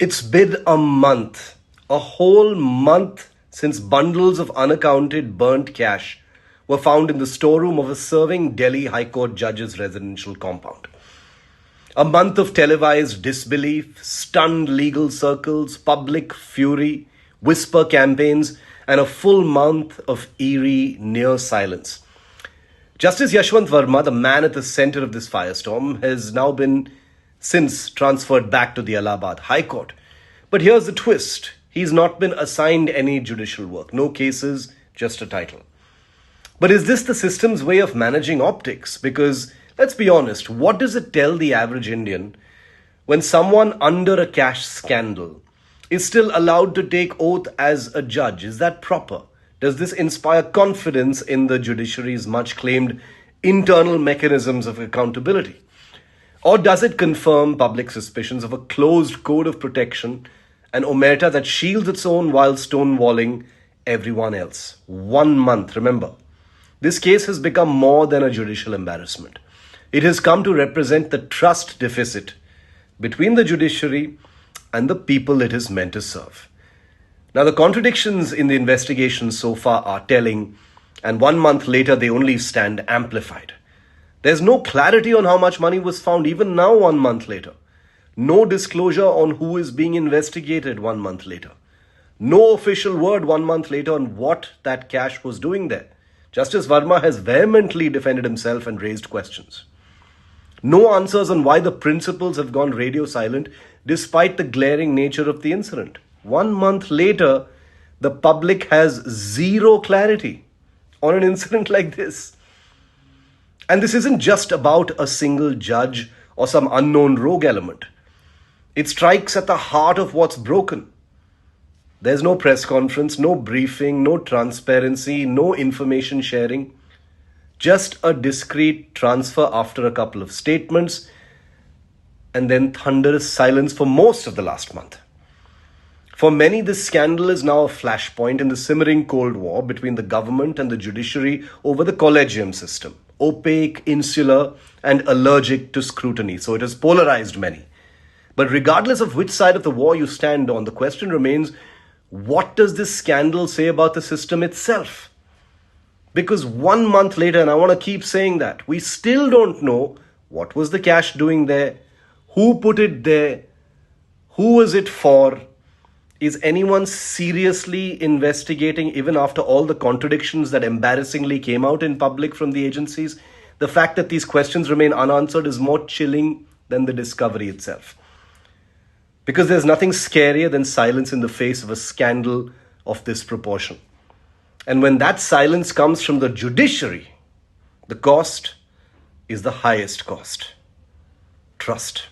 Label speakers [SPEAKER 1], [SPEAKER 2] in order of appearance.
[SPEAKER 1] It's been a month, a whole month since bundles of unaccounted burnt cash were found in the storeroom of a serving Delhi High Court judge's residential compound. A month of televised disbelief, stunned legal circles, public fury, whisper campaigns, and a full month of eerie near silence. Justice Yashwant Varma, the man at the center of this firestorm, has now been since transferred back to the Allahabad High Court. But here's the twist. He's not been assigned any judicial work. No cases, just a title. But is this the system's way of managing optics? Because, let's be honest, what does it tell the average Indian when someone under a cash scandal is still allowed to take oath as a judge? Is that proper? Does this inspire confidence in the judiciary's much-claimed internal mechanisms of accountability? Or does it confirm public suspicions of a closed code of protection, an omerta that shields its own while stonewalling everyone else? 1 month, remember. This case has become more than a judicial embarrassment. It has come to represent the trust deficit between the judiciary and the people it is meant to serve. Now, the contradictions in the investigation so far are telling, and 1 month later they only stand amplified. There's no clarity on how much money was found even now 1 month later. No disclosure on who is being investigated 1 month later. No official word 1 month later on what that cash was doing there. Justice Verma has vehemently defended himself and raised questions. No answers on why the principals have gone radio silent despite the glaring nature of the incident. 1 month later, the public has zero clarity on an incident like this. And this isn't just about a single judge or some unknown rogue element. It strikes at the heart of what's broken. There's no press conference, no briefing, no transparency, no information sharing. Just a discreet transfer after a couple of statements, and then thunderous silence for most of the last month. For many, this scandal is now a flashpoint in the simmering Cold War between the government and the judiciary over the collegium system. Opaque, insular, and allergic to scrutiny. So it has polarized many. But regardless of which side of the war you stand on, the question remains, what does this scandal say about the system itself? Because 1 month later, and I want to keep saying that, we still don't know what was the cash doing there, who put it there, who was it for. Is anyone seriously investigating even after all the contradictions that embarrassingly came out in public from the agencies? The fact that these questions remain unanswered is more chilling than the discovery itself. Because there's nothing scarier than silence in the face of a scandal of this proportion. And when that silence comes from the judiciary, the cost is the highest cost. Trust.